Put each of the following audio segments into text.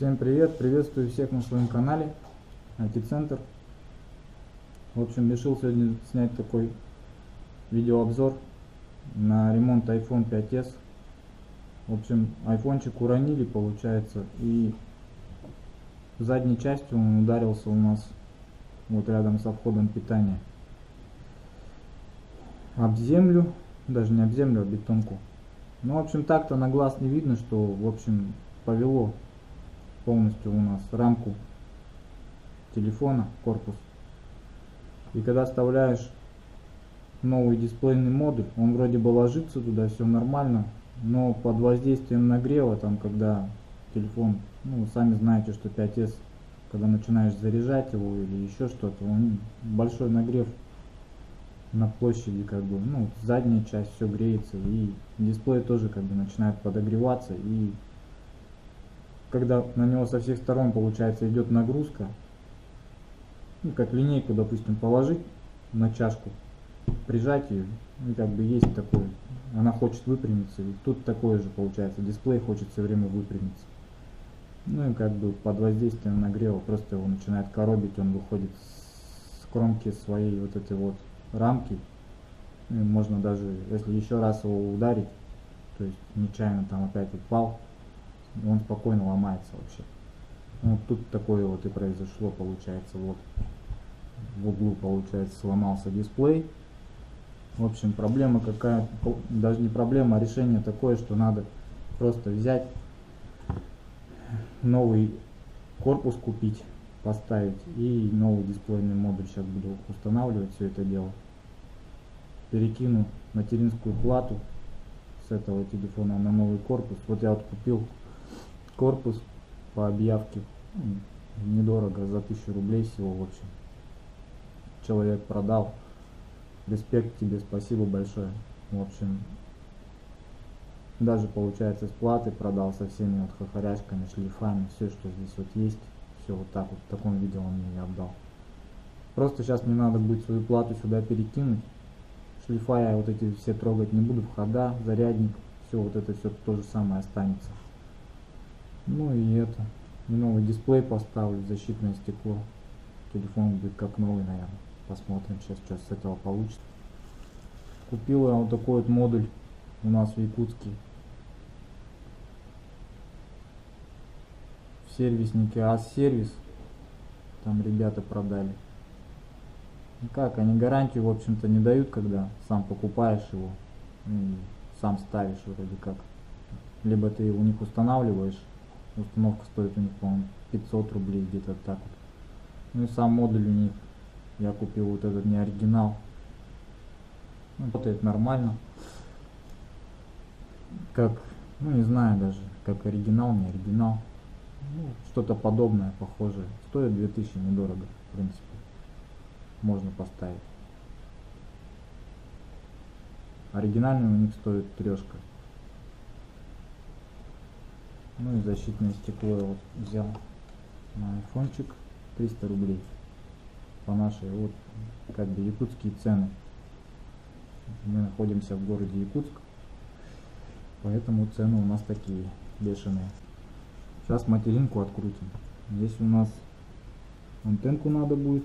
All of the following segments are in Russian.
Всем привет, приветствую всех на своем канале IT-центр. В общем, решил сегодня снять такой видеообзор на ремонт iPhone 5s. В общем, айфончик уронили, получается, и задней частью он ударился у нас вот рядом со входом питания об землю, даже не об землю, а бетонку. Ну, в общем, так-то на глаз не видно, что, в общем, повело полностью у нас рамку телефона, корпус. И когда вставляешь новый дисплейный модуль, он вроде бы ложится туда, все нормально, но под воздействием нагрева, там, когда телефон, ну, сами знаете, что 5s, когда начинаешь заряжать его или еще что-то, он большой нагрев на площади, как бы, ну, задняя часть все греется, и дисплей тоже как бы начинает подогреваться, и когда на него со всех сторон, получается, идет нагрузка, ну, как линейку, допустим, положить на чашку, прижать ее, и как бы есть такое, она хочет выпрямиться, и тут такое же получается, дисплей хочет все время выпрямиться. Ну и как бы под воздействием нагрева просто его начинает коробить, он выходит с кромки своей вот этой вот рамки. И можно даже, если еще раз его ударить, то есть нечаянно там опять упал, он спокойно ломается вообще. Вот тут такое вот и произошло, получается, вот в углу, получается, сломался дисплей. В общем, проблема какая, даже не проблема, а решение такое, что надо просто взять новый корпус, купить, поставить, и новый дисплейный модуль. Сейчас буду устанавливать все это дело. Перекину материнскую плату с этого телефона на новый корпус. Вот я вот купил корпус по объявке, недорого, за 1000 рублей всего. В общем, человек продал. Респект тебе, спасибо большое. В общем, даже, получается, с платы продал, со всеми вот хохоряшками, шлифами, все, что здесь вот есть, все вот так вот, в таком виде он мне и отдал. Просто сейчас мне надо будет свою плату сюда перекинуть. Шлифа я вот эти все трогать не буду, входа, зарядник, все вот это все то же самое останется. Ну и это, и новый дисплей поставлю, защитное стекло. Телефон будет как новый, наверное. Посмотрим сейчас, что с этого получится. Купил я вот такой вот модуль у нас в Якутске. В сервиснике АС-сервис. Там ребята продали. Ну как, они гарантию, в общем-то, не дают, когда сам покупаешь его и сам ставишь вроде как. Либо ты у них устанавливаешь, установка стоит у них, по-моему, 500 рублей, где-то так вот. Ну и сам модуль у них, я купил вот этот не оригинал. Работает нормально. Как, ну не знаю даже, как оригинал, не оригинал. Ну, что-то подобное, похожее. Стоит 2000, недорого, в принципе. Можно поставить. Оригинальный у них стоит 3. Ну и защитное стекло я вот взял на айфончик, 300 рублей. По нашей, вот, как бы, якутские цены. Мы находимся в городе Якутск, поэтому цены у нас такие бешеные. Сейчас материнку открутим. Здесь у нас антенку надо будет,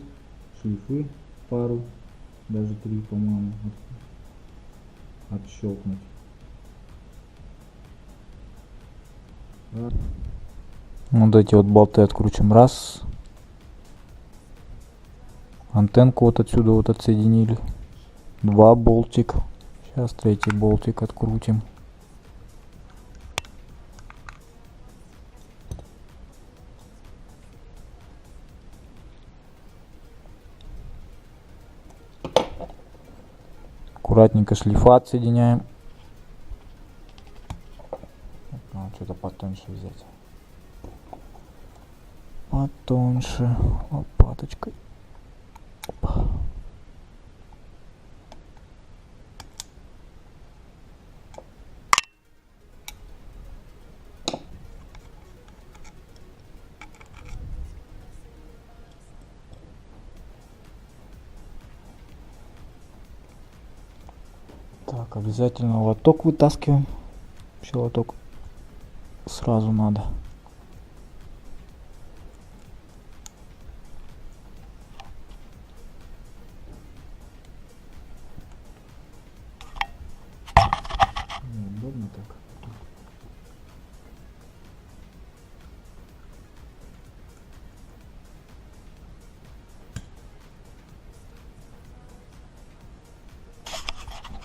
шлифы пару, даже 3, по-моему, отщелкнуть. Вот эти вот болты открутим. Раз. Антенку вот отсюда вот отсоединили. 2 болтик. Сейчас 3 болтик открутим. Аккуратненько шлифа отсоединяем. Надо что-то потоньше взять. Потоньше. Лопаточкой. Опа. Так, обязательно лоток вытаскиваем. Вообще лоток сразу надо.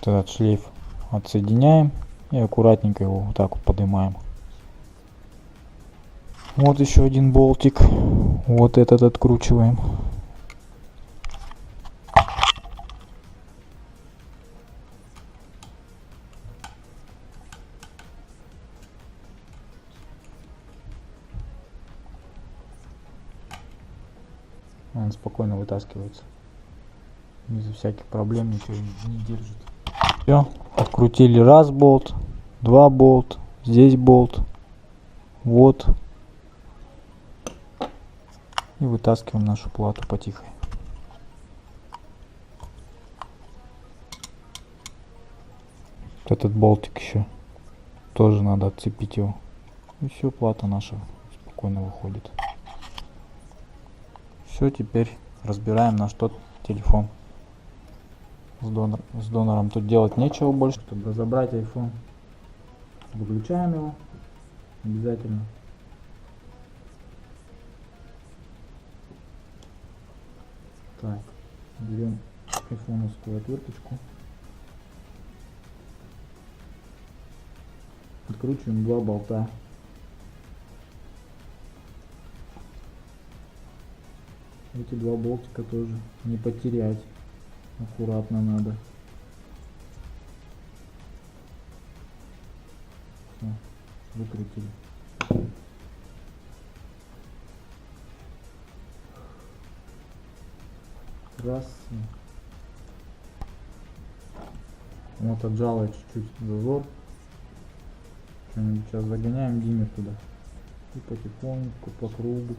этот шлейф отсоединяем и аккуратненько его вот так вот поднимаем. Вот еще один болтик. Вот этот откручиваем. Он спокойно вытаскивается. Без всяких проблем, ничего не держит. Все, открутили раз болт, два болт, здесь болт. Вот. И вытаскиваем нашу плату потихо. Этот болтик еще тоже надо отцепить его. И все, плата наша спокойно выходит. Все, теперь разбираем наш тот телефон. С донором тут делать нечего больше. Чтобы разобрать iPhone, выключаем его обязательно. Так, берем айфоновскую отверточку, откручиваем два болта. Эти два болтика тоже не потерять, аккуратно надо. Все, выкрутили. Раз. Вот отжало чуть-чуть зазор. Что-нибудь сейчас загоняем диммер туда. И потихоньку, по кругу.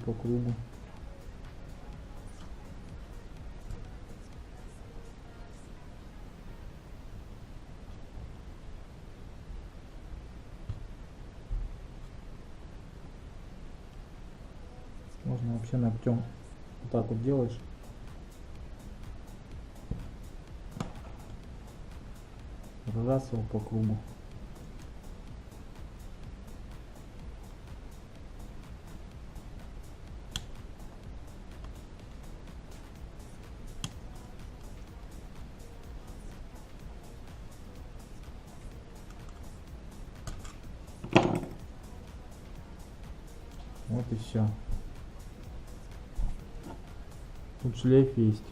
Можно вообще ногтем вот так вот делаешь. Раз его по кругу. Вот и все. Тут шлейф есть.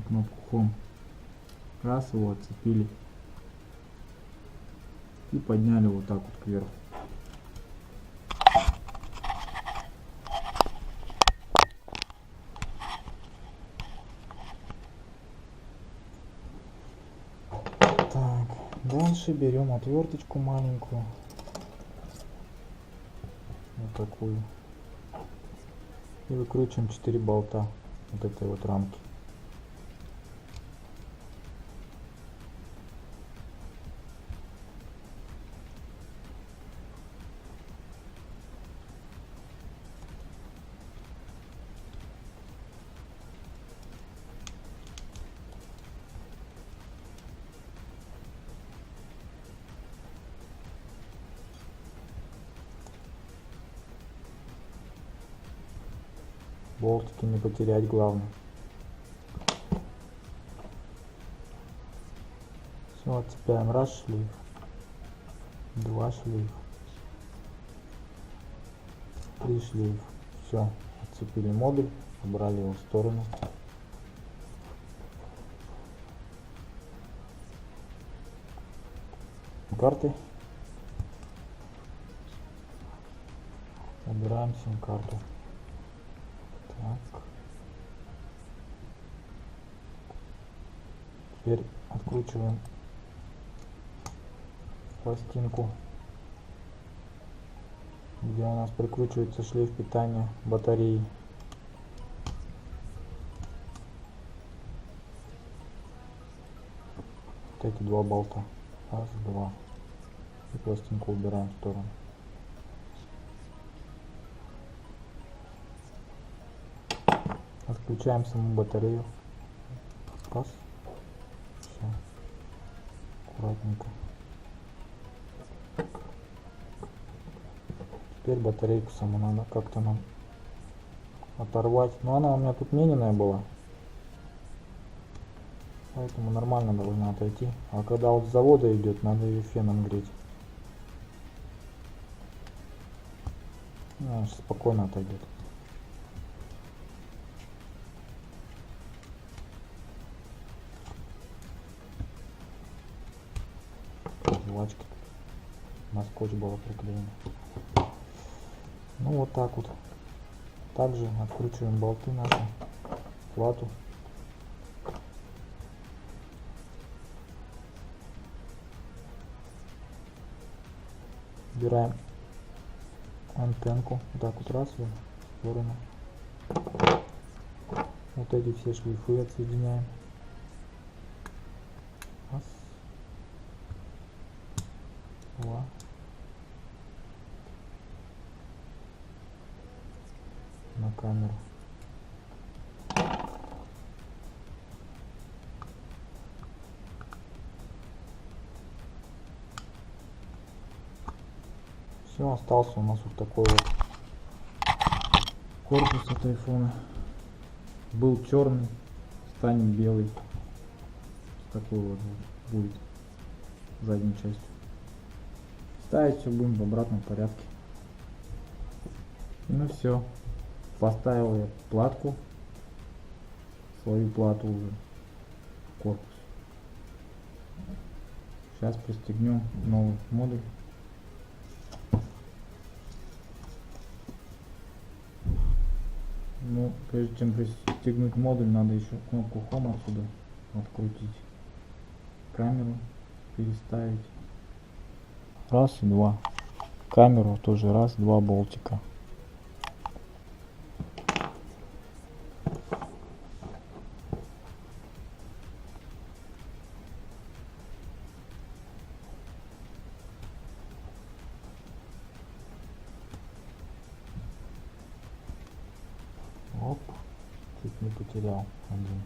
Кнопку Home. Раз его отцепили. И подняли вот так вот кверху. Так, дальше берем отверточку маленькую. Вот такую. И выкручиваем 4 болта вот этой вот рамки. Болтики не потерять главное. Все, отцепляем раз шлейф, два шлейф, три шлейф. Все, отцепили модуль, убрали его в сторону. Карты. Убираем сим-карту. Так. Теперь откручиваем пластинку, где у нас прикручивается шлейф питания батареи. Вот эти два болта. Раз, два. И пластинку убираем в сторону. Отключаем саму батарею. Раз. Все. Аккуратненько. Теперь батарейку саму надо как-то нам оторвать. Но она у меня тут мененная была. Поэтому нормально должна отойти. А когда вот с завода идет, надо ее феном греть. Она спокойно отойдет. Жвачка на скотч была приклеена. Ну вот так вот. Также откручиваем болты наши, плату. Убираем антенку, вот так вот раз в сторону. Вот эти все шлифы отсоединяем. Раз. Два. На камеру. Все, остался у нас вот такой вот корпус от айфона. Был черный, станет белый. Такой вот будет задней частью. Ставить все будем в обратном порядке. Ну все. Поставил я платку, свою плату уже в корпус. Сейчас пристегнем новый модуль. Ну, прежде чем пристегнуть модуль, надо еще кнопку Home отсюда открутить, камеру переставить. Раз и два. Камеру тоже раз, два болтика. Оп, чуть не потерял один.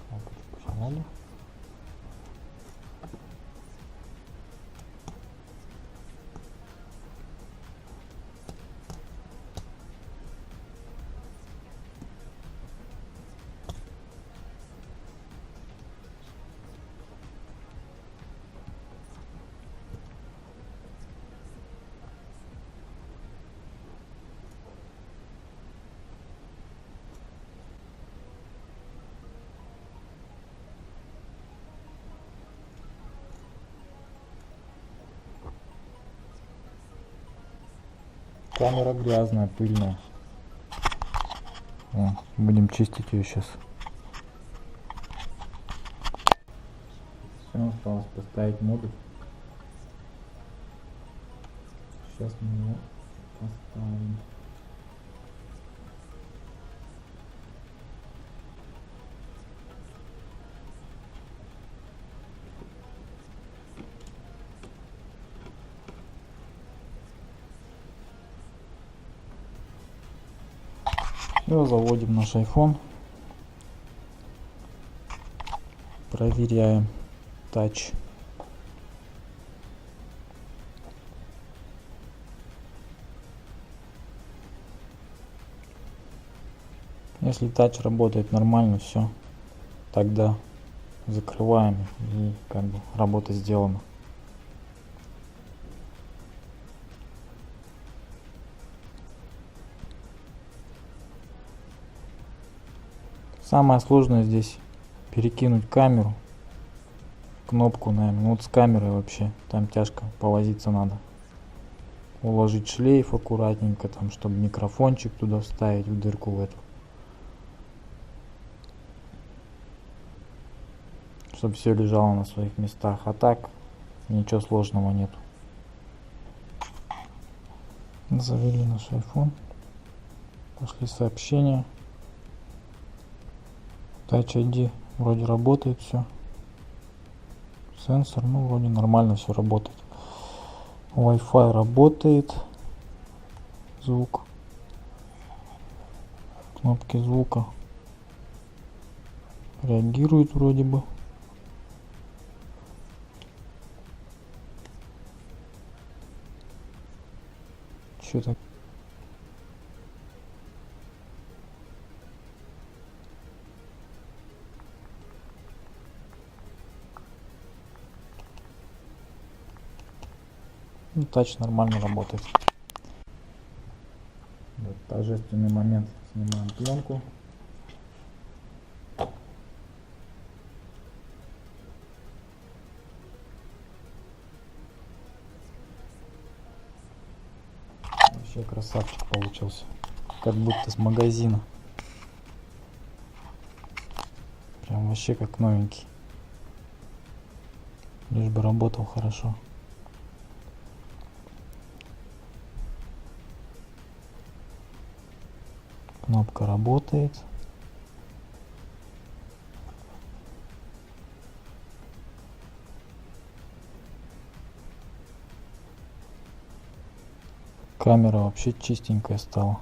Кнопочку сняли. Камера грязная, пыльная. Будем чистить ее сейчас. Все, осталось поставить модуль. Сейчас мы его поставим. Все, заводим наш iPhone. Проверяем Touch. Если Touch работает нормально, все, тогда закрываем и как бы работа сделана. Самое сложное здесь перекинуть камеру, кнопку, наверное. Ну, вот с камерой вообще там тяжко, повозиться надо. Уложить шлейф аккуратненько, там, чтобы микрофончик туда вставить в дырку в эту, чтобы все лежало на своих местах. А так ничего сложного нету. Завели наш iPhone, пошли сообщения. Touch ID вроде работает все. Сенсор, ну вроде нормально все работает. Wi-Fi работает. звук. Кнопки звука реагируют вроде бы. Что-то ну, тач нормально работает. Вот, торжественный момент. Снимаем пленку. Вообще красавчик получился. Как будто с магазина. Прям вообще как новенький. Лишь бы работал хорошо. Кнопка работает. Камера вообще чистенькая стала.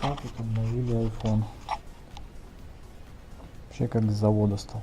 А тут обновили iPhone. Вообще как с завода стал.